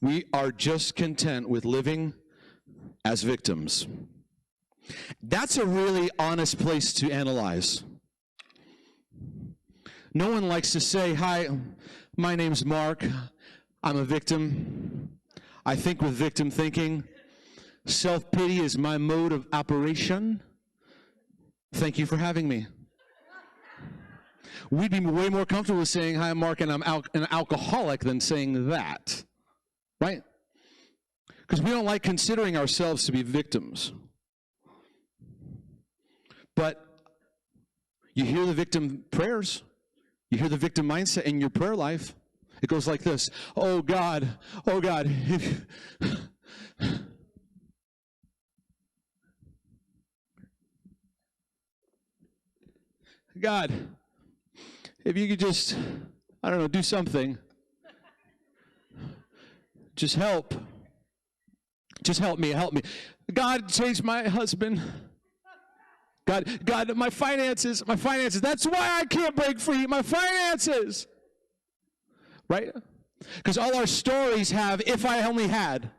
we are just content with living as victims. That's a really honest place to analyze. No one likes to say, hi, my name's Mark. I'm a victim. I think with victim thinking. Self-pity is my mode of operation. Thank you for having me. we'd be way more comfortable with saying, hi, I'm Mark, and I'm an alcoholic than saying that, right? Because we don't like considering ourselves to be victims. But you hear the victim prayers. You hear the victim mindset in your prayer life. It goes like this. Oh, God, if God, if you could just, I don't know, do something. Just help. Just help me. God, change my husband. God, my finances. That's why I can't break free. My finances. Right? Because all our stories have, if I only had.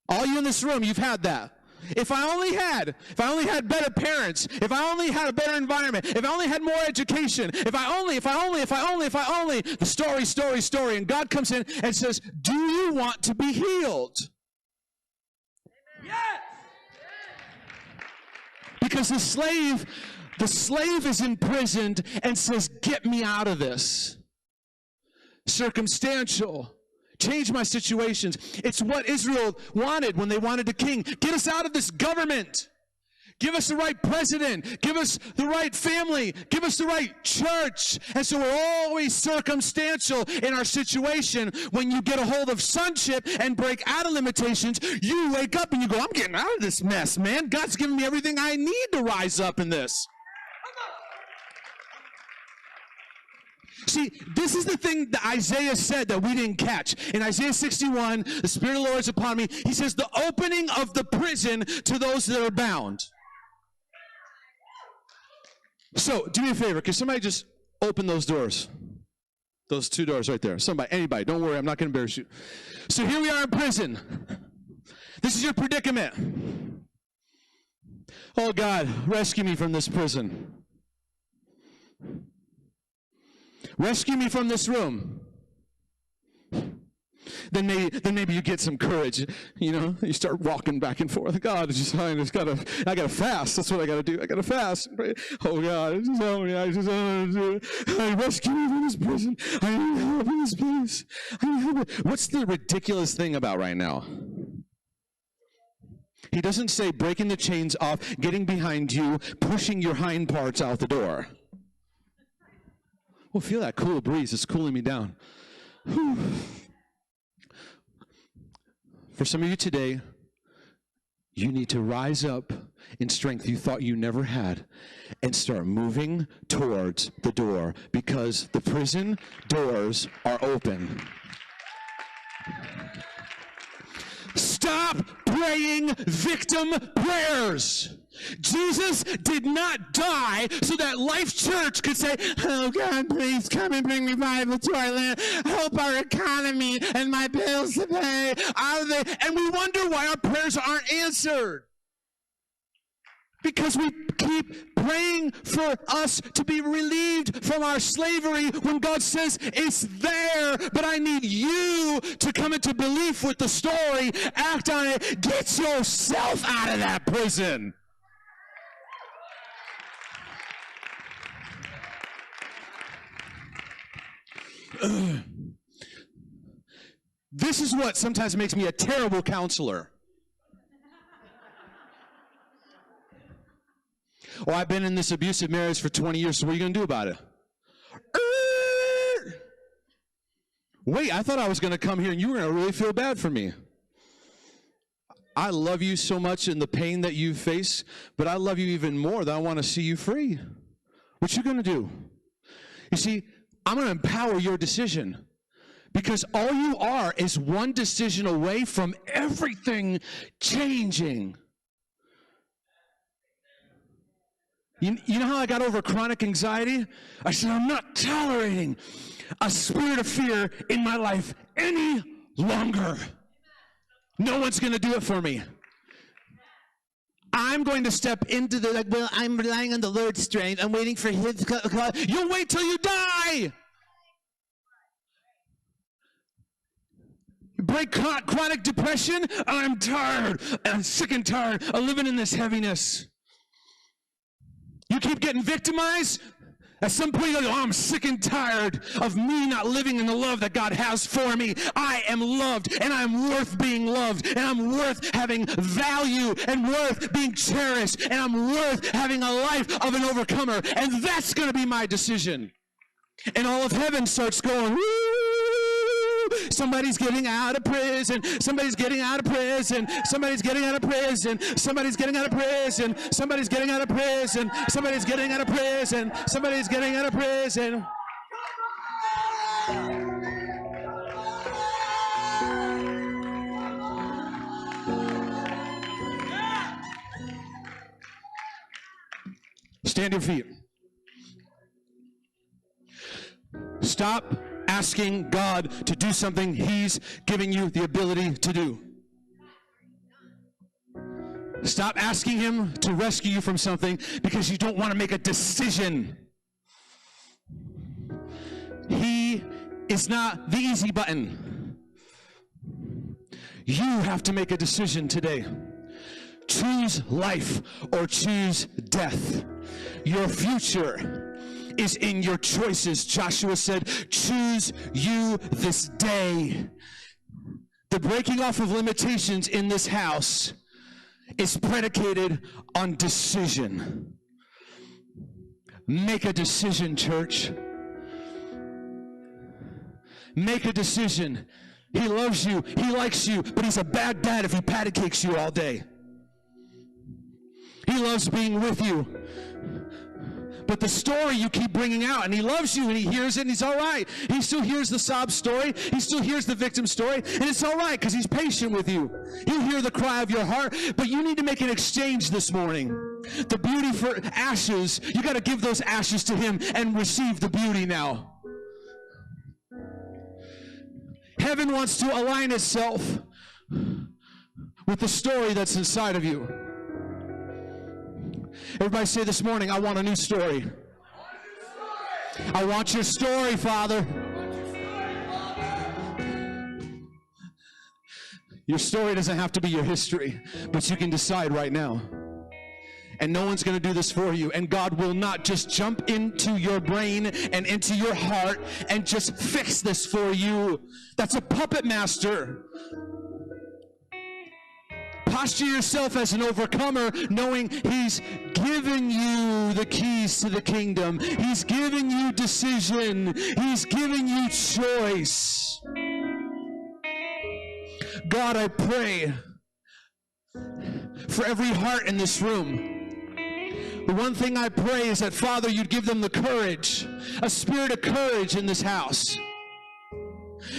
All you in this room, you've had that. If I only had better parents, if I only had a better environment, if I only had more education, if I only, the story. And God comes in and says, do you want to be healed? Yes! Because the slave is imprisoned and says, get me out of this. Circumstantial. Change my situations. It's what Israel wanted when they wanted a king. Get us out of this government. Give us the right president. Give us the right family. Give us the right church. And so we're always circumstantial in our situation. When you get a hold of sonship and break out of limitations, you wake up and you go, I'm getting out of this mess, man. God's given me everything I need to rise up in this. See, this is the thing that Isaiah said that we didn't catch. In Isaiah 61, the Spirit of the Lord is upon me. He says, the opening of the prison to those that are bound. So, do me a favor. Can somebody just open those doors? Those two doors right there. Somebody, anybody. Don't worry, I'm not going to embarrass you. So here we are in prison. This is your predicament. Oh, God, rescue me from this prison. Rescue me from this room. Then maybe you get some courage. You know, you start walking back and forth. God, I gotta fast. That's what I gotta do. I gotta fast. Oh God, rescue me from this prison. I need help in this place. I need help. What's the ridiculous thing about right now? He doesn't say breaking the chains off, getting behind you, pushing your hind parts out the door. Oh, feel that cool breeze. It's cooling me down. Whew. For some of you today, you need to rise up in strength you thought you never had and start moving towards the door because the prison doors are open. Stop praying victim prayers. Jesus did not die so that Life Church could say, oh God, please come and bring revival to our land. Help our economy and my bills to pay. And we wonder why our prayers aren't answered. Because we keep praying for us to be relieved from our slavery when God says it's there, but I need you to come into belief with the story, act on it, get yourself out of that prison. This is what sometimes makes me a terrible counselor. Oh, I've been in this abusive marriage for 20 years, so what are you going to do about it? Wait, I thought I was going to come here and you were going to really feel bad for me. I love you so much in the pain that you face, but I love you even more that I want to see you free. What you going to do? You see, I'm going to empower your decision because all you are is one decision away from everything changing. You know how I got over chronic anxiety? I said, I'm not tolerating a spirit of fear in my life any longer. No one's going to do it for me. I'm going to step into I'm relying on the Lord's strength. I'm waiting for His. You'll wait till you die. Break chronic depression. I'm tired. I'm sick and tired of living in this heaviness. You keep getting victimized. At some point, you go, oh, I'm sick and tired of me not living in the love that God has for me. I am loved, and I'm worth being loved, and I'm worth having value, and worth being cherished, and I'm worth having a life of an overcomer, and that's going to be my decision. And all of heaven starts going, woo! Somebody's getting out of prison. Somebody's getting out of prison. Somebody's getting out of prison. Somebody's getting out of prison. Somebody's getting out of prison. Somebody's getting out of prison. Somebody's getting out of prison. Stand your feet. Stop asking God to do something He's giving you the ability to do. Stop asking Him to rescue you from something because you don't want to make a decision. He is not the easy button. You have to make a decision today. Choose life or choose death. Your future is in your choices. Joshua said, choose you this day. The breaking off of limitations in this house is predicated on decision. Make a decision, church. Make a decision. He loves you. He likes you, but He's a bad dad if He patty cakes you all day. He loves being with you. But the story you keep bringing out, and He loves you, and He hears it, and He's all right. He still hears the sob story. He still hears the victim story, and it's all right because He's patient with you. He'll hear the cry of your heart, but you need to make an exchange this morning. The beauty for ashes, you got to give those ashes to Him and receive the beauty now. Heaven wants to align itself with the story that's inside of you. Everybody say this morning, I want a new story. I want your story, Father. Your story doesn't have to be your history, but you can decide right now. And no one's going to do this for you. And God will not just jump into your brain and into your heart and just fix this for you. That's a puppet master. Posture yourself as an overcomer, knowing He's given you the keys to the kingdom. He's giving you decision. He's giving you choice. God, I pray for every heart in this room. The one thing I pray is that, Father, you'd give them the courage, a spirit of courage in this house.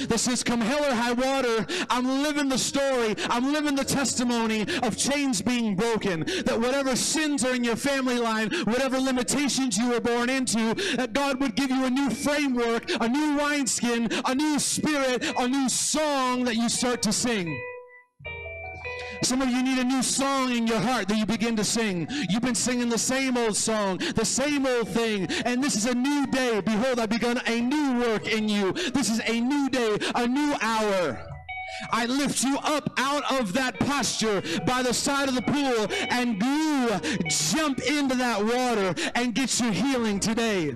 That says, come hell or high water, I'm living the story, I'm living the testimony of chains being broken, that whatever sins are in your family line, whatever limitations you were born into, that God would give you a new framework, a new wineskin, a new spirit, a new song that you start to sing. Some of you need a new song in your heart that you begin to sing. You've been singing the same old song, the same old thing, and this is a new day. Behold, I've begun a new work in you. This is a new day, a new hour. I lift you up out of that posture by the side of the pool, and you jump into that water and get your healing today.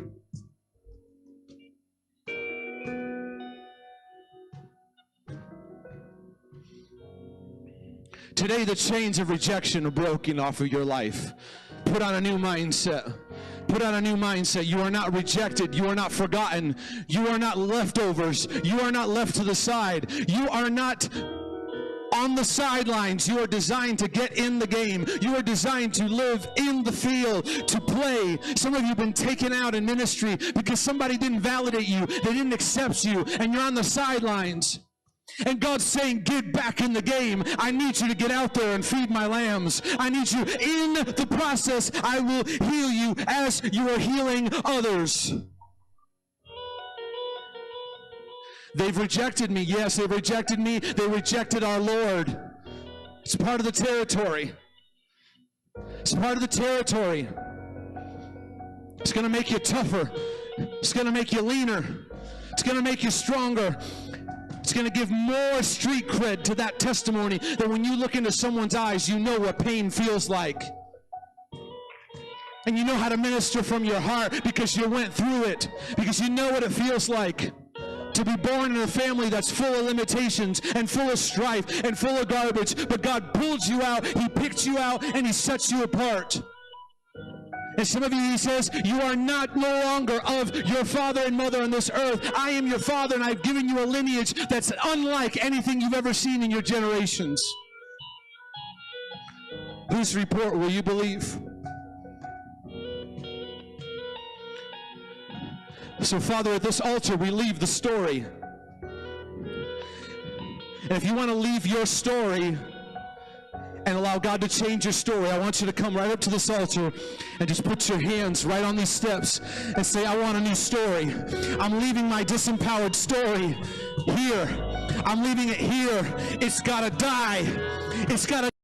Today, the chains of rejection are broken off of your life. Put on a new mindset. Put on a new mindset. You are not rejected. You are not forgotten. You are not leftovers. You are not left to the side. You are not on the sidelines. You are designed to get in the game. You are designed to live in the field, to play. Some of you have been taken out in ministry because somebody didn't validate you. They didn't accept you, and you're on the sidelines. And God's saying, get back in the game. I need you to get out there and feed my lambs. I need you in the process. I will heal you as you are healing others. They've rejected me. Yes, they've rejected me. They rejected our Lord. It's part of the territory. It's part of the territory. It's going to make you tougher. It's going to make you leaner. It's going to make you stronger. It's going to give more street cred to that testimony that when you look into someone's eyes, you know what pain feels like. And you know how to minister from your heart because you went through it, because you know what it feels like to be born in a family that's full of limitations and full of strife and full of garbage. But God pulled you out, He picked you out, and He sets you apart. And some of you, He says, you are no longer of your father and mother on this earth. I am your Father, and I've given you a lineage that's unlike anything you've ever seen in your generations. Whose report will you believe? So, Father, at this altar, we leave the story. And if you want to leave your story and allow God to change your story, I want you to come right up to this altar and just put your hands right on these steps and say, I want a new story. I'm leaving my disempowered story here. I'm leaving it here. It's got to die. It's got to